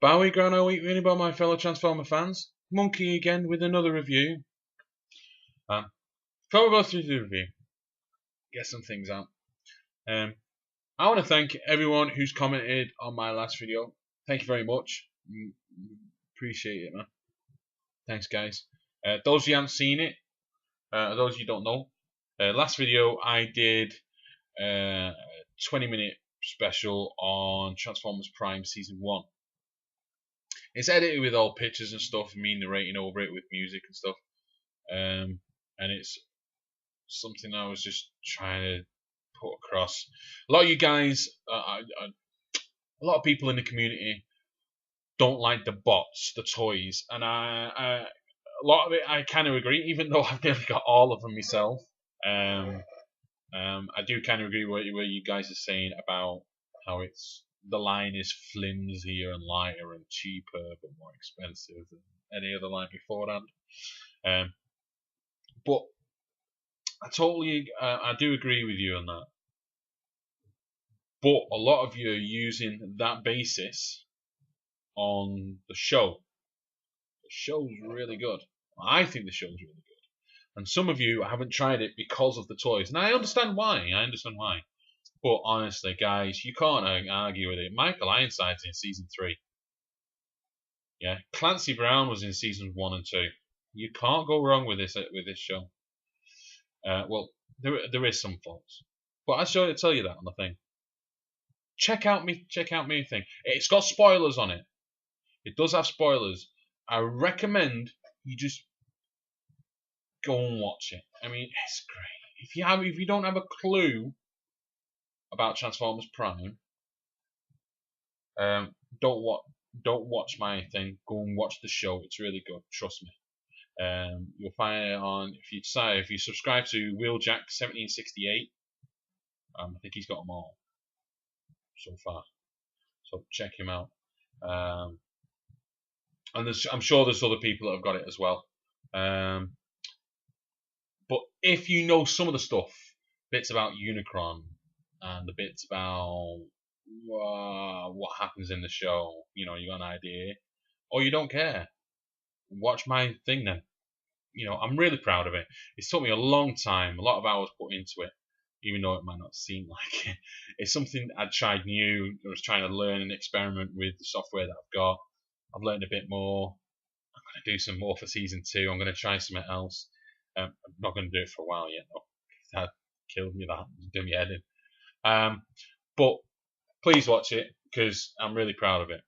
Bowie Grano Weekly by my fellow Transformer fans. Monkey again with another review. Before we go through the review, get some things out. I want to thank everyone who's commented on my last video. Thank you very much. Appreciate it, man. Thanks, guys. Those of you who haven't seen it, those of you who don't know, last video I did a 20-minute special on Transformers Prime Season 1. It's edited with all pictures and stuff, me narrating over it with music and stuff. And it's something I was just trying to put across. A lot of you guys, a lot of people in the community don't like the bots, the toys, and a lot of it I kind of agree, even though I've nearly got all of them myself. I do kind of agree with what you guys are saying about how the line is flimsier and lighter and cheaper but more expensive than any other line beforehand. But I do agree with you on that. But a lot of you are using that basis on the show. The show's really good. I think the show's really good. And some of you haven't tried it because of the toys. And I understand why. But honestly, guys, you can't argue with it. Michael Ironside's in Season 3. Yeah, Clancy Brown was in Seasons 1 and 2. You can't go wrong with this show. Well, there is some faults. But I should tell you that on the thing. Check out me thing. It's got spoilers on it. It does have spoilers. I recommend you just go and watch it. I mean, it's great. If you don't have a clue about Transformers Prime, don't watch my thing. Go and watch the show. It's really good. Trust me. You'll find it on if you subscribe to Wheeljack1768. I think he's got them all so far. So check him out. And I'm sure there's other people that have got it as well. But if you know some of the stuff, bits about Unicron and the bits about what happens in the show, you got an idea, or you don't care, watch my thing then. I'm really proud of it. It's took me a long time, a lot of hours put into it, even though it might not seem like it. It's something I'd tried new. I was trying to learn and experiment with the software that I've got. I've learned a bit more. I'm going to do some more for Season 2. I'm going to try something else. I'm not going to do it for a while yet, though. That killed me, that. Do me head in. But please watch it, because I'm really proud of it.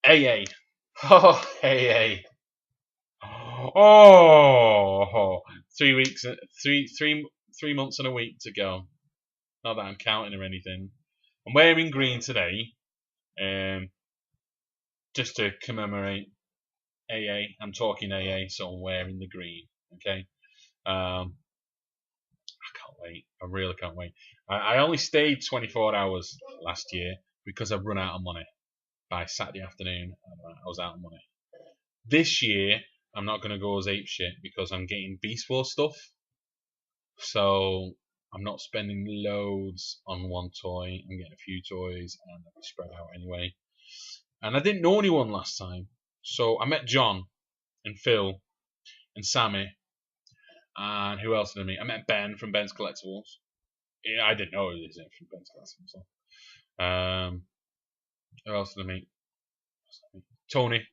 AA. Oh, AA. Oh, 3 weeks, 3 months and a week to go. Not that I'm counting or anything. I'm wearing green today, just to commemorate AA. I'm talking AA, so I'm wearing the green. Okay. I can't wait. I really can't wait. I only stayed 24 hours last year because I've run out of money. By Saturday afternoon, I was out of money. This year, I'm not going to go as apeshit because I'm getting Beast Wars stuff. So I'm not spending loads on one toy. I'm getting a few toys and I'll be spread out anyway. And I didn't know anyone last time. So I met John and Phil and Sammy. And who else did I meet? I met Ben from Ben's Collectibles. Yeah, I didn't know he was from Ben's Collectibles. So. Who else did I meet? Tony.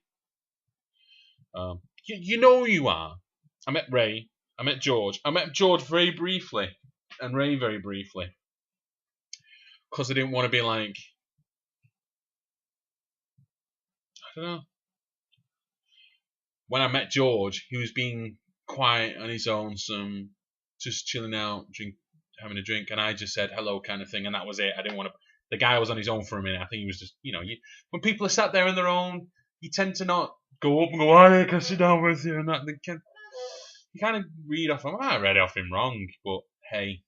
You know who you are. I met Ray. I met George. I met George very briefly. And Ray very briefly. Because I didn't want to be like... I don't know. When I met George, he was being quiet on his own, just chilling out, having a drink, and I just said hello kind of thing, and that was it. I didn't want to... The guy was on his own for a minute. I think he was just, when people are sat there on their own, you tend to not go up and go, I can sit down with you, and that. You kind of read off him. I read off him wrong, but hey,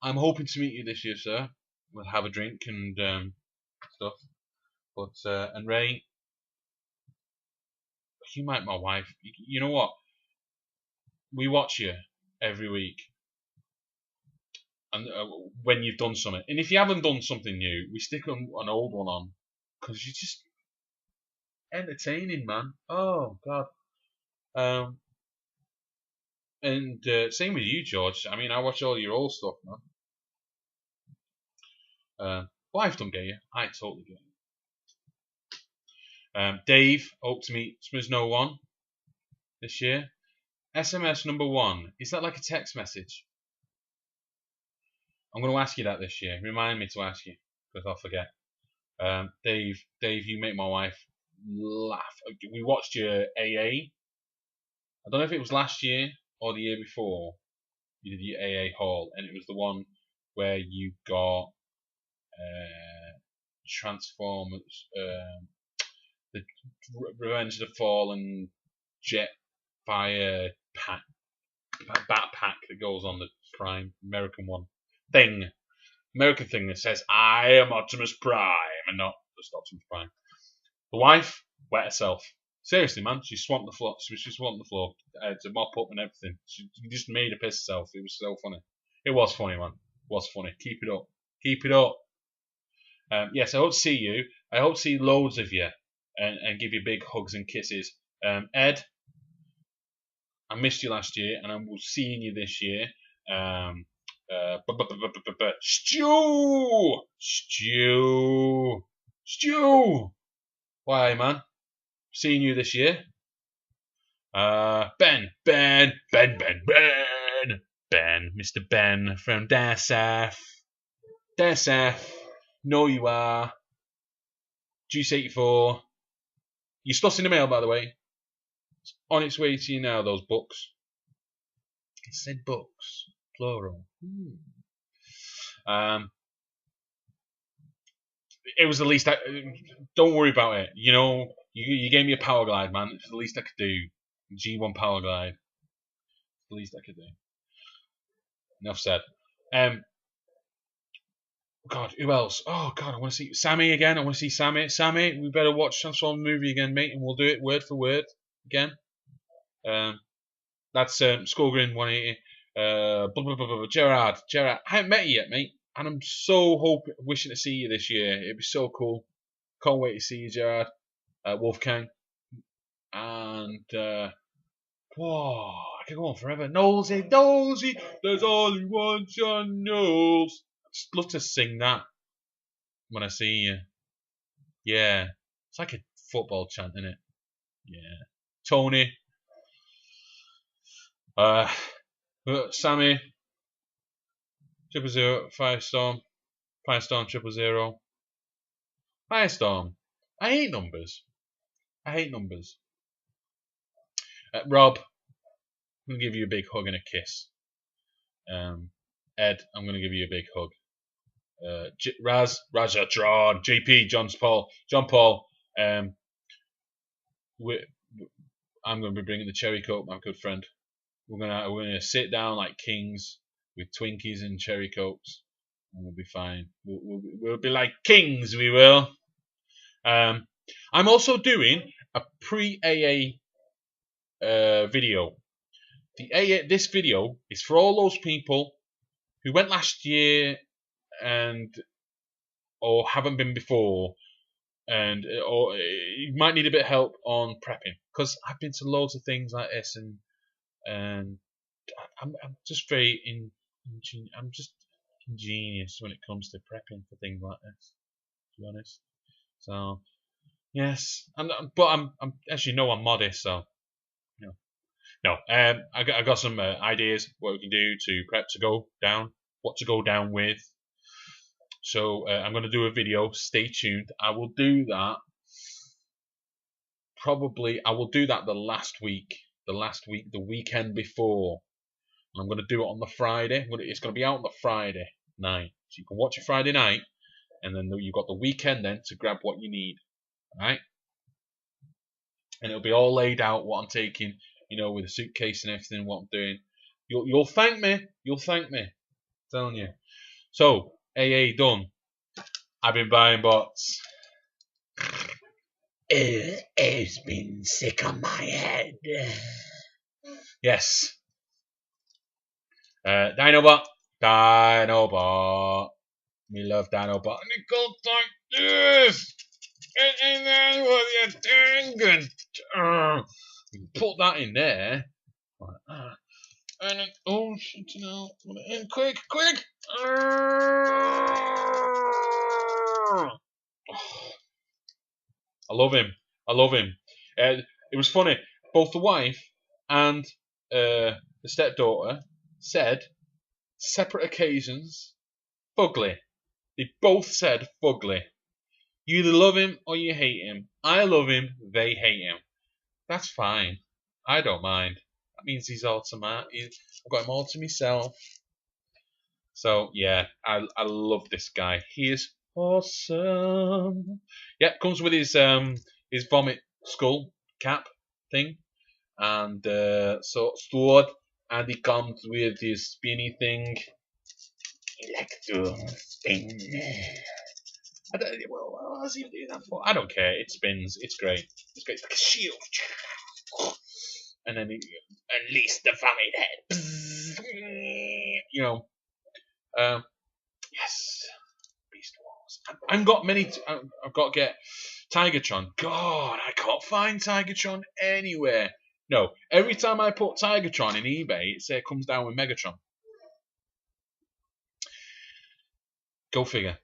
I'm hoping to meet you this year, sir. We'll have a drink and stuff. But and Ray, you might my wife. You know what? We watch you every week. And when you've done something, and if you haven't done something new, we stick an old one on because you're just entertaining, man. Oh God. Um, and same with you, George. I mean, I watch all your old stuff, man. Life don't get you. I totally get you. Dave, hope to meet Smizno1 this year. SMS number 1. Is that like a text message? I'm going to ask you that this year. Remind me to ask you, because I'll forget. Dave, you make my wife laugh. We watched your AA. I don't know if it was last year or the year before. You did your AA haul, and it was the one where you got Transformers, the Revenge of the Fallen jet fire pack, backpack that goes on the Prime American one American thing that says I am Optimus Prime and not just Optimus Prime. The wife wet herself. Seriously, man, she swamped the floor. She swamped the floor to mop up and everything. She just made her piss herself. It was so funny. It was funny, man. It was funny. Keep it up. Keep it up. Yes, I hope to see you. I hope to see loads of you and give you big hugs and kisses. Ed, I missed you last year, and I'm seeing you this year. Stew. Why, man? Seeing you this year. Ben, Mr. Ben from Dasaf. Know you are. Juice 84. Your stuff's in the mail, by the way. It's on its way to you now, those books. It said books, plural. It was the least. Don't worry about it. You know, you gave me a power glide, man. It's the least I could do. G1 power glide. The least I could do. Enough said. God, who else? Oh God, I want to see Sammy again. I want to see Sammy. Sammy, we better watch Transformers movie again, mate, and we'll do it word for word again. That's Skullgrin 180. Gerard, I haven't met you yet, mate, and I'm so wishing to see you this year. It'd be so cool. Can't wait to see you, Gerard. Wolfgang, and whoa, I could go on forever. Knowlesy, there's only one John Knowles. I'd just love to sing that when I see you. Yeah, it's like a football chant, isn't it? Yeah. Tony, Sammy, 000, Firestorm, 000, Firestorm. I hate numbers. Rob, I'm gonna give you a big hug and a kiss. Ed, I'm gonna give you a big hug. Razatron, JP, John Paul. I'm gonna be bringing the cherry coke, my good friend. We're gonna sit down like kings with Twinkies and cherry cokes, and we'll be fine. We'll be like kings. We will. I'm also doing a pre-AA video. The AA, this video is for all those people who went last year or haven't been before, and or you might need a bit of help on prepping, because I've been to loads of things like this, and I'm just I'm just ingenious when it comes to prepping for things like this, to be honest. So yes, but I'm as you know, I'm modest, so you know. No, I got some ideas what we can do to prep to go down, what to go down with. So I'm going to do a video. Stay tuned. I will do that. Probably I will do that the weekend before. And I'm going to do it on the Friday. It's going to be out on the Friday night, so you can watch it Friday night, and then you've got the weekend then to grab what you need. All right, and it'll be all laid out what I'm taking. You know, with a suitcase and everything, what I'm doing. You'll thank me. I'm telling you. So, AA done. I've been buying bots. It's been sick on my head. Yes. Dinobot. We love Dinobot. And it goes like this. And then what you're doing? Put that in there. And then, oh shit, no. And quick. I love him. It was funny. Both the wife and the stepdaughter said separate occasions, fugly. They both said fugly. You either love him or you hate him. I love him, they hate him. That's fine. I don't mind. That means he's all to my. I've got him all to myself. So yeah, I love this guy. He is awesome. Yeah, comes with his vomit skull cap thing, and sword, and he comes with his spinny thing. Electro spin. What does he do that for? I don't care. It spins. It's great. It's great. It's like a shield. And then he unleash the vomit head. You know. Yes. Beast Wars. I've got many. I've got to get Tigertron. God, I can't find Tigertron anywhere. No. Every time I put Tigertron in eBay, it comes down with Megatron. Go figure.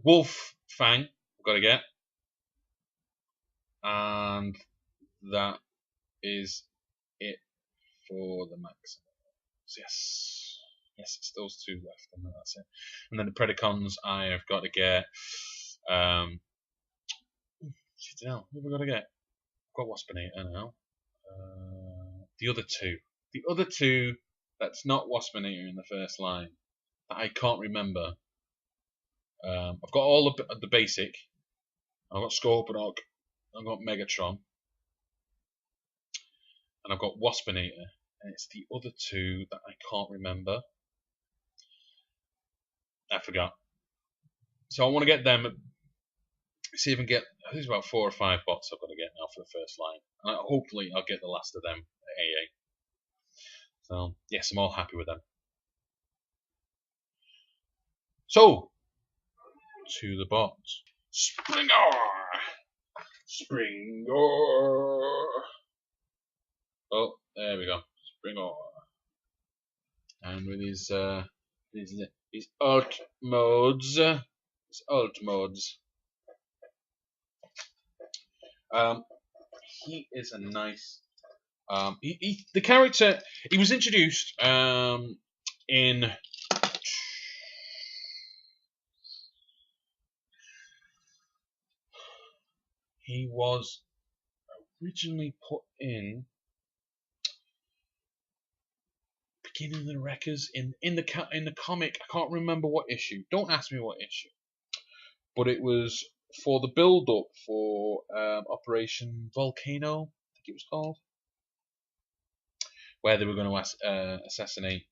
Wolf Fang, I've got to get. And that is it for the maximum. Yes. Yes, it's those two left, and that's it. And then the Predacons I have got to get. Shit, hell, what have I got to get? I've got Waspinator now. The other two that's not Waspinator in the first line that I can't remember. I've got all the basic. I've got Scorponok, I've got Megatron, and I've got Waspinator, and it's the other two that I can't remember. I forgot. So I want to get them. See if I can get. I think it's about 4 or 5 bots I've got to get now for the first line, and hopefully I'll get the last of them at AA. So yes, I'm all happy with them. So to the bots. Springer. Oh, there we go. Springer. And with his alt modes. He is a nice. The character he was introduced in. He was originally put in beginning of the Wreckers in the comic. I can't remember what issue. Don't ask me what issue. But it was for the build up for Operation Volcano, I think it was called, where they were going to assassinate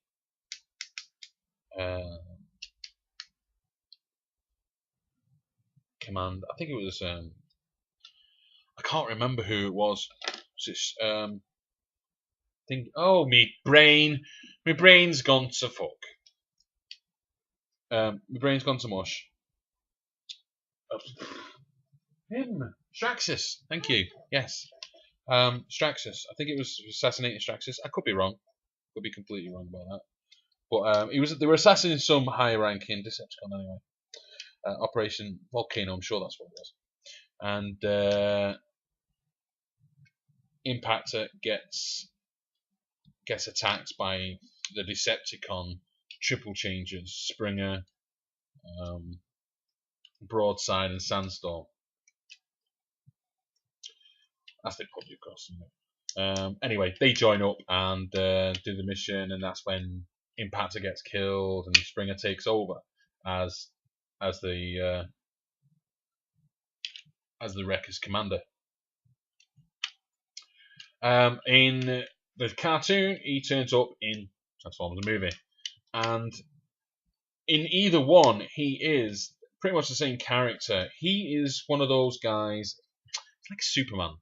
Command. I think it was. I can't remember who it was. Oh, my brain's gone to fuck. My brain's gone to mush. Him, Straxus. Thank you. Yes, Straxus. I think it was assassinating Straxus. I could be wrong. Could be completely wrong about that. But they were assassinating some high-ranking Decepticon anyway. Operation Volcano. I'm sure that's what it was. And Impactor gets attacked by the Decepticon triple changers, Springer, Broadside, and Sandstorm. As they put you across. Anyway, they join up and do the mission, and that's when Impactor gets killed and Springer takes over as the Wreckers commander. In the cartoon, he turns up in Transformers the movie, and in either one, he is pretty much the same character. He is one of those guys, like Superman.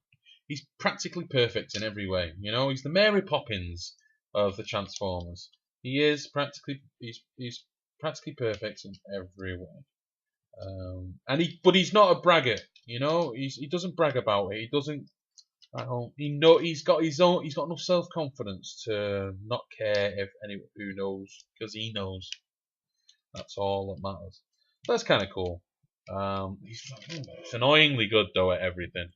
He's practically perfect in every way. You know, he's the Mary Poppins of the Transformers. He's practically perfect in every way. But he's not a braggart. You know, he doesn't brag about it. He doesn't. He's got his own. He's got enough self confidence to not care if anyone who knows, because he knows. That's all that matters. That's kind of cool. He's annoyingly good though at everything.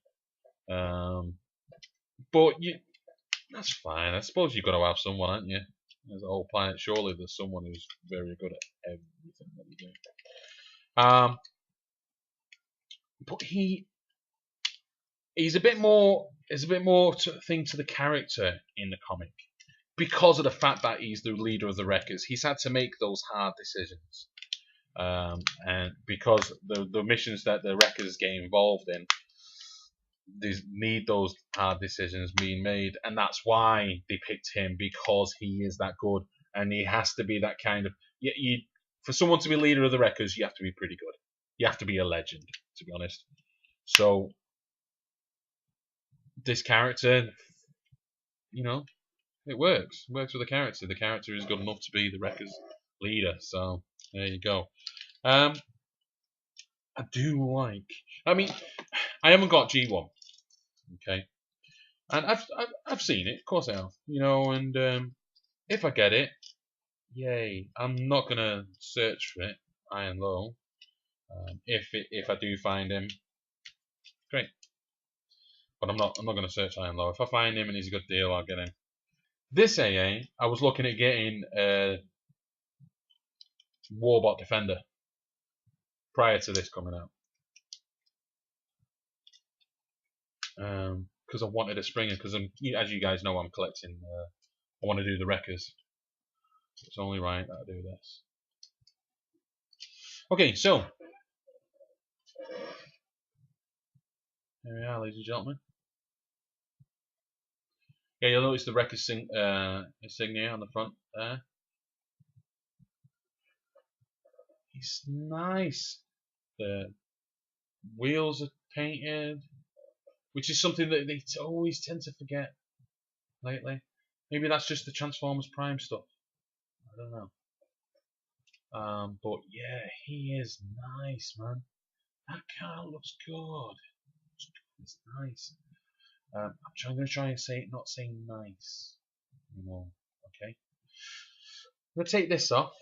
But that's fine. I suppose you've got to have someone, haven't you? There's a whole planet. Surely there's someone who's very good at everything that you do. But he's a bit more. There's a bit more thing to the character in the comic because of the fact that he's the leader of the Wreckers. He's had to make those hard decisions, and because the missions that the Wreckers get involved in, they need those hard decisions being made, and that's why they picked him, because he is that good, and he has to be that kind of. For someone to be leader of the Wreckers, you have to be pretty good. You have to be a legend, to be honest. So this character, you know, it works. It works with the character. The character is good enough to be the Wreckers leader. So there you go. I do like. I mean, I haven't got G1. Okay, and I've seen it. Of course I have. You know, and if I get it, yay! I'm not gonna search for it high and low. If I do find him, great. But I'm not gonna search high and low. If I find him and he's a good deal, I'll get him. This AA, I was looking at getting Warbot Defender prior to this coming out. Because I wanted a Springer, because as you guys know, I'm collecting. I want to do the Wreckers. So it's only right that I do this. Okay, so here we are, ladies and gentlemen. Yeah, you'll notice the Wreckers insignia on the front there. It's nice. The wheels are painted, which is something that they always tend to forget lately. Maybe that's just the Transformers Prime stuff. I don't know. But yeah, he is nice, man. That car looks good. It's nice. I'm going to try and say it, not say nice. No, okay. I'm going to take this off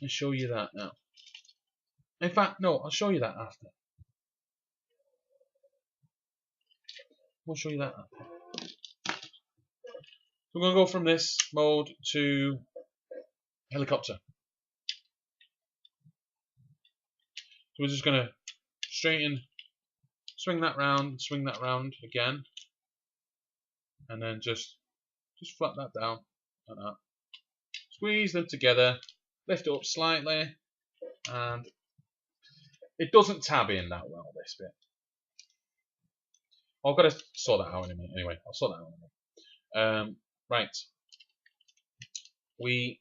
and show you that now. In fact, no, I'll show you that after. We'll show you that after. So we're going to go from this mode to helicopter. So we're just going to straighten, swing that round again, and then just flat that down like that. Squeeze them together, lift it up slightly, and it doesn't tab in that well, this bit. I've got to sort that out in a minute. Anyway, I'll sort that out in a minute. Right. We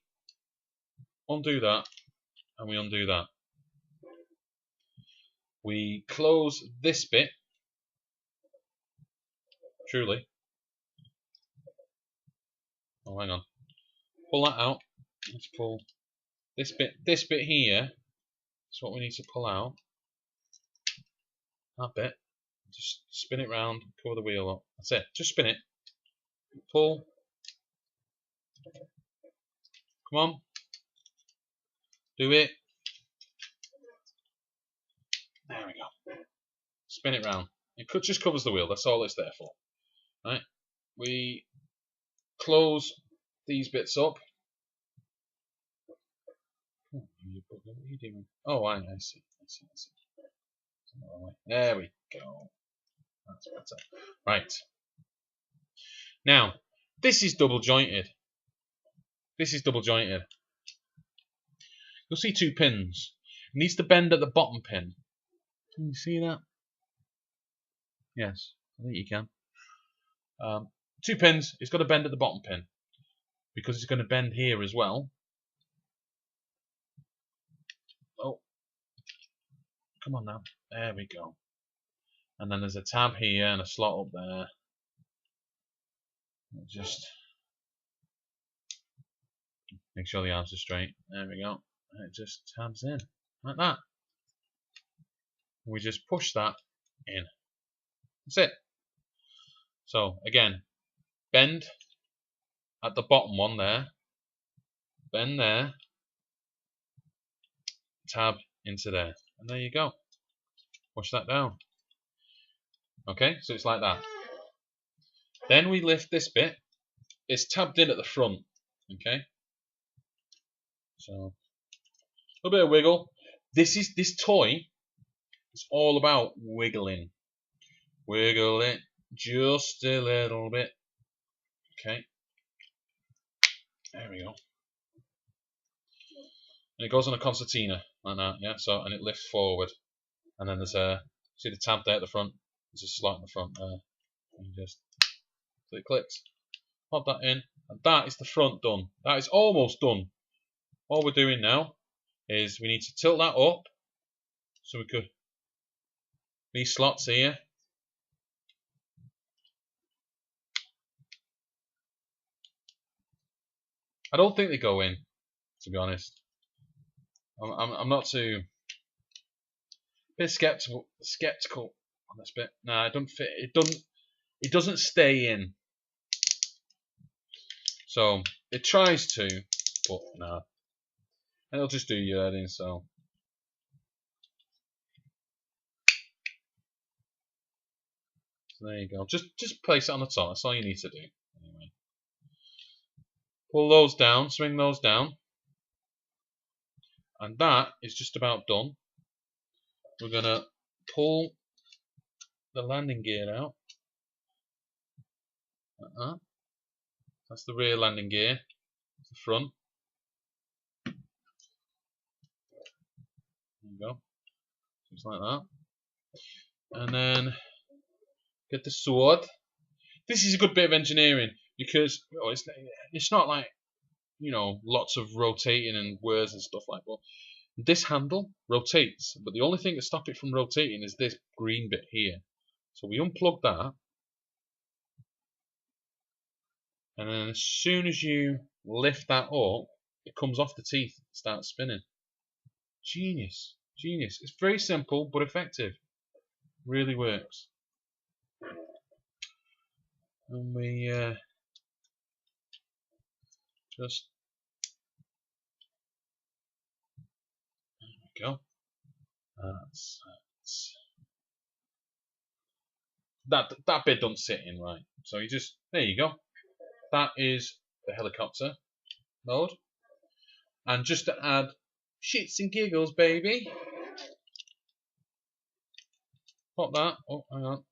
undo that, and we undo that. We close this bit. Truly. Oh, hang on. Pull that out. Let's pull this bit. This bit here is what we need to pull out. That bit. Just spin it round. Cover the wheel up. That's it. Just spin it. Pull. Come on. Do it. There we go. Spin it round. It just covers the wheel. That's all it's there for. Right. We close these bits up. What are you doing? Oh, I see. There we go. That's better. Right. Now, this is double jointed. You'll see two pins. It needs to bend at the bottom pin. Can you see that? Yes, I think you can. 2 pins. It's got to bend at the bottom pin because it's going to bend here as well. Oh, come on now. There we go. And then there's a tab here and a slot up there. Just make sure the arms are straight. There we go. And it just tabs in. like that. We just push that in. That's it. So again, bend at the bottom one there, bend there, tab into there, and there you go. Push that down. Okay, so it's like that. Then we lift this bit. It's tabbed in at the front. Okay, so a little bit of wiggle. This toy is all about wiggling. Wiggle it just a little bit. Okay, there we go. And it goes on a concertina like that, yeah. So and it lifts forward, and then there's a see the tab there at the front. There's a slot in the front there, and you just so it clicks. Pop that in, and that is the front done. That is almost done. All we're doing now is we need to tilt that up, so we could these slots here. I don't think they go in, to be honest. I'm not too bit skeptical on this bit. Nah, it doesn't fit. It doesn't stay in. So it tries to, but no. And it'll just do your head in. So there you go. Just place it on the top. That's all you need to do. Anyway, pull those down, swing those down, and that is just about done. We're gonna pull the landing gear out. That's the rear landing gear. That's the front. There you go. Just like that. And then get the sword. This is a good bit of engineering because it's not like, you know, lots of rotating and whirs and stuff like that. This handle rotates, but the only thing to stop it from rotating is this green bit here. So we unplug that, and then as soon as you lift that up, it comes off the teeth and starts spinning. Genius. Genius. It's very simple but effective. Really works. And we just there we go. That bit don't sit in right. So you just there you go. That is the helicopter mode. And just to add shits and giggles, baby. Pop that. Oh, hang on.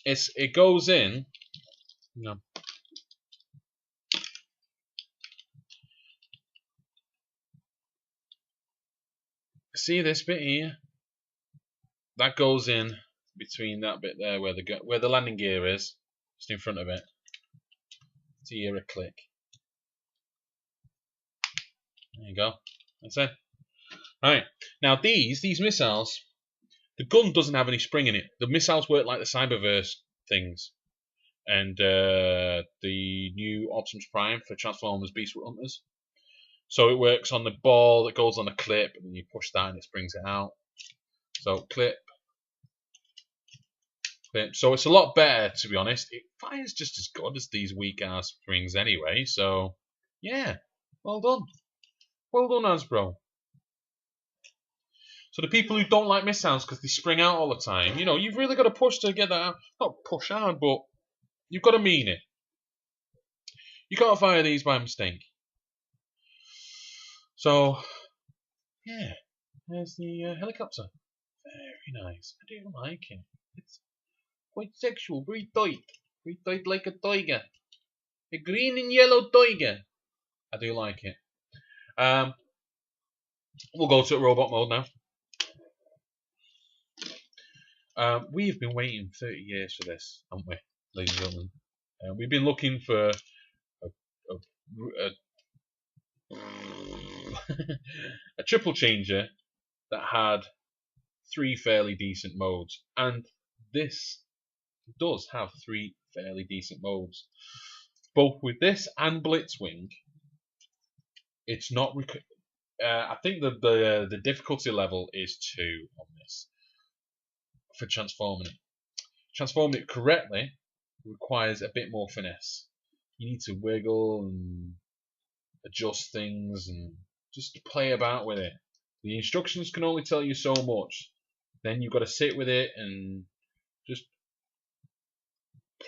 It goes in. No. See this bit here? That goes in between that bit there where the landing gear is, just in front of it. To hear a click. There you go. That's it. Alright. Now these missiles, the gun doesn't have any spring in it. The missiles work like the Cyberverse things. And the new Optimus Prime for Transformers Beast Hunters. So it works on the ball that goes on a clip, and then you push that and it springs it out. So clip. So it's a lot better, to be honest. It fires just as good as these weak ass springs anyway. So yeah, well done. Well done, Hasbro. So the people who don't like missiles because they spring out all the time, you know, you've really got to push to get that out. Not push hard, but you've got to mean it. You can't fire these by mistake. So yeah, there's the helicopter. Very nice. I do like it. It's quite sexual, very tight like a tiger, a green and yellow tiger. I do like it. We'll go to robot mode now. We've been waiting 30 years for this, haven't we, ladies and gentlemen? We've been looking for a triple changer that had 3 fairly decent modes, and this It does have 3 fairly decent modes. Both with this and Blitzwing, it's not. I think the difficulty level is 2 on this for transforming it. Transforming it correctly requires a bit more finesse. You need to wiggle and adjust things and just play about with it. The instructions can only tell you so much. Then you've got to sit with it and just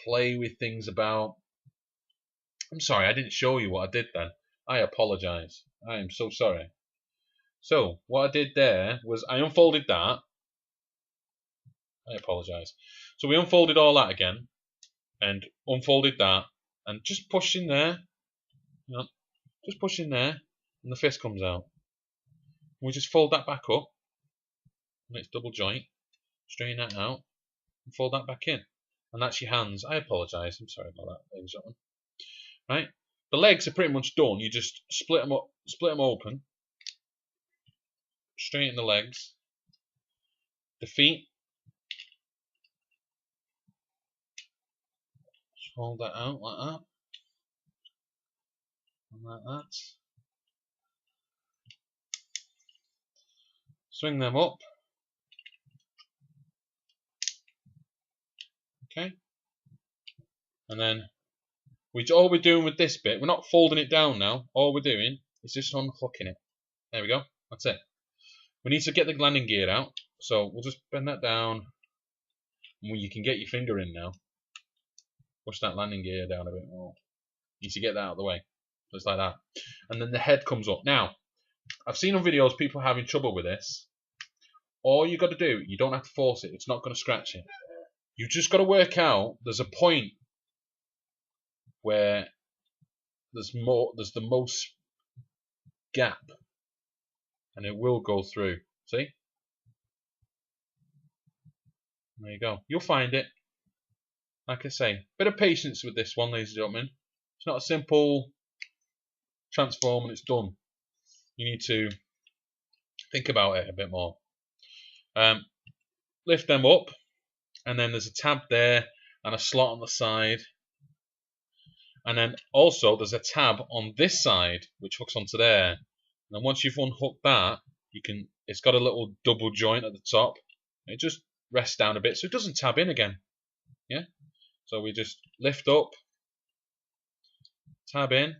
play with things about. I'm sorry, I didn't show you what I did then. I apologise. I am so sorry. So, what I did there was I unfolded that. I apologise. So we unfolded all that again and unfolded that and just push in there. You know, just push in there and the fist comes out. We just fold that back up and it's double joint. Straighten that out and fold that back in. And that's your hands. I apologise. I'm sorry about that, ladies and gentlemen. Right? The legs are pretty much done. You just split them up, split them open. Straighten the legs. The feet. Just hold that out like that. And like that. Swing them up. Okay. And then all we're doing with this bit, we're not folding it down now. All we're doing is just unhooking it. There we go. That's it. We need to get the landing gear out. So we'll just bend that down. And you can get your finger in now. Push that landing gear down a bit more. You need to get that out of the way. Just like that. And then the head comes up. Now, I've seen on videos people having trouble with this. All you got to do, you don't have to force it. It's not going to scratch it. You just got to work out. There's a point where there's the most gap, and it will go through. See? There you go. You'll find it. Like I say, bit of patience with this one, ladies and gentlemen. It's not a simple transform and it's done. You need to think about it a bit more. Lift them up, and then there's a tab there and a slot on the side. And then also there's a tab on this side which hooks onto there. And then once you've unhooked that, it's got a little double joint at the top. It just rests down a bit so it doesn't tab in again. Yeah? So we just lift up, tab in,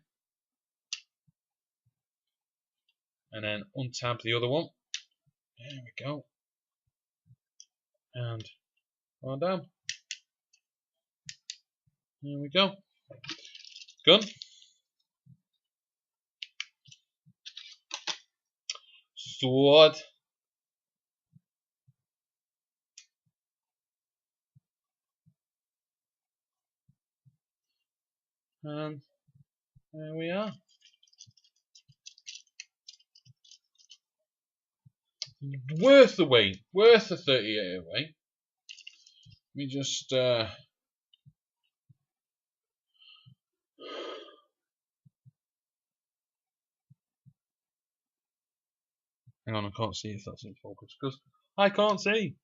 and then untab the other one. There we go. And on down. There we go. Gun. Sword. And there we are. Worth the wait. Worth the 38 wait. Let me just hang on, I can't see if that's in focus because I can't see.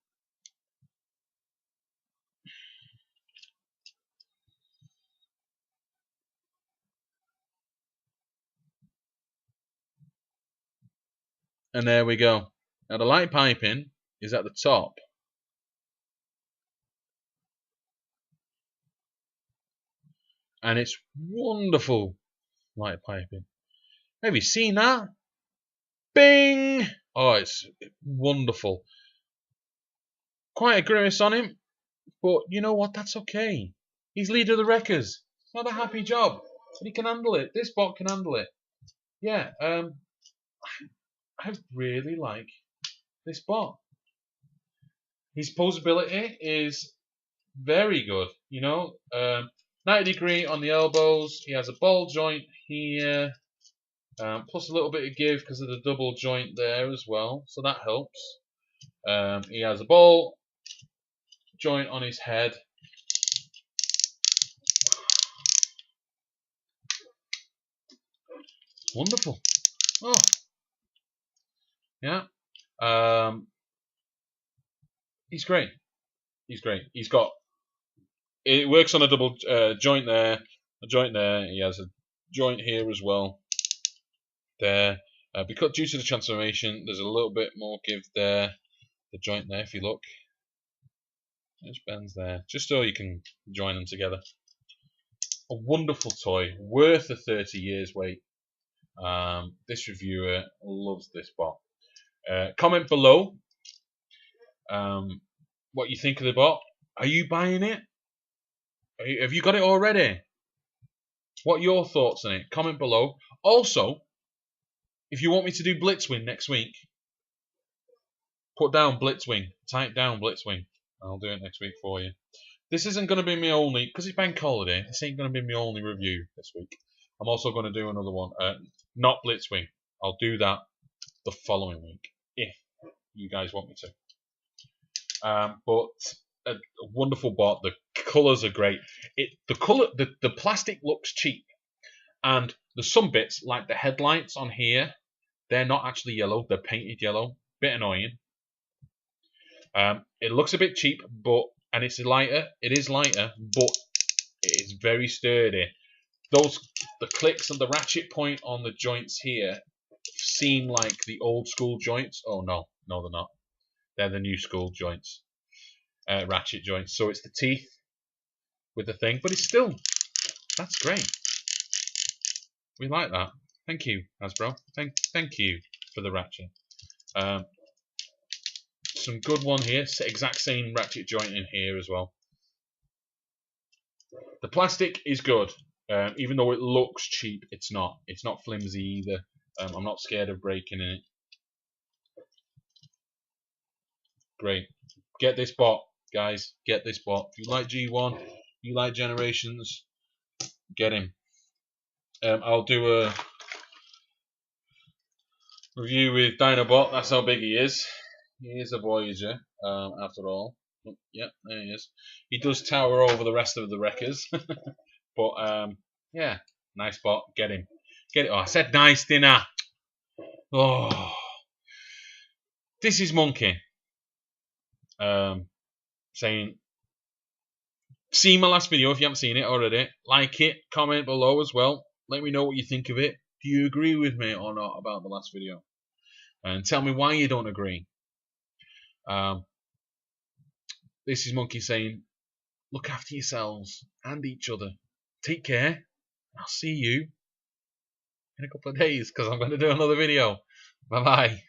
And there we go. Now the light piping is at the top. And it's wonderful light piping. Have you seen that? Bing! Oh, it's wonderful. Quite a grimace on him, but you know what? That's okay. He's leader of the Wreckers. It's not a happy job, but he can handle it. This bot can handle it. Yeah, I really like this bot. His posability is very good. You know, 90 degree on the elbows. He has a ball joint here, plus a little bit of give because of the double joint there as well. So that helps. He has a ball joint on his head. Wonderful. Oh, yeah. He's great. He's great. He's got it works on a double joint there, a joint there. He has a joint here as well. There, because due to the transformation, there's a little bit more give there. The joint there, if you look, it just bends there, just so you can join them together. A wonderful toy, worth the 30 years wait. This reviewer loves this bot. Comment below what you think of the bot. Are you buying it? Have you got it already? What are your thoughts on it? Comment below. Also, if you want me to do Blitzwing next week, put down Blitzwing. Type down Blitzwing. I'll do it next week for you. This isn't going to be my only, because it's bank holiday, this ain't going to be my only review this week. I'm also going to do another one. Not Blitzwing. I'll do that the following week, if you guys want me to. But a wonderful bot. The colours are great. The plastic looks cheap, and there's some bits like the headlights on here. They're not actually yellow. They're painted yellow. Bit annoying. It looks a bit cheap, and it's lighter. It is lighter, but it is very sturdy. The clicks and the ratchet point on the joints here seem like the old school joints. Oh no, they're not. They're the new school joints, ratchet joints. So it's the teeth with the thing, but it's still, that's great. We like that. Thank you, Hasbro. Thank you for the ratchet. Some good one here. Exact same ratchet joint in here as well. The plastic is good, even though it looks cheap. It's not. It's not flimsy either. I'm not scared of breaking in it. Great. Get this bot, guys. Get this bot. If you like G1, you like Generations, get him. I'll do a review with Dinobot. That's how big he is. He is a Voyager, after all. Yep, there he is. He does tower over the rest of the wreckers. But, yeah, nice bot. Get him. Get it. Oh, I said nice, didn't I? Oh. This is Monkey. Saying, see my last video if you haven't seen it already. Like it, comment below as well. Let me know what you think of it. Do you agree with me or not about the last video? And tell me why you don't agree. This is Monkey saying, look after yourselves and each other. Take care. I'll see you in a couple of days because I'm going to do another video. Bye bye.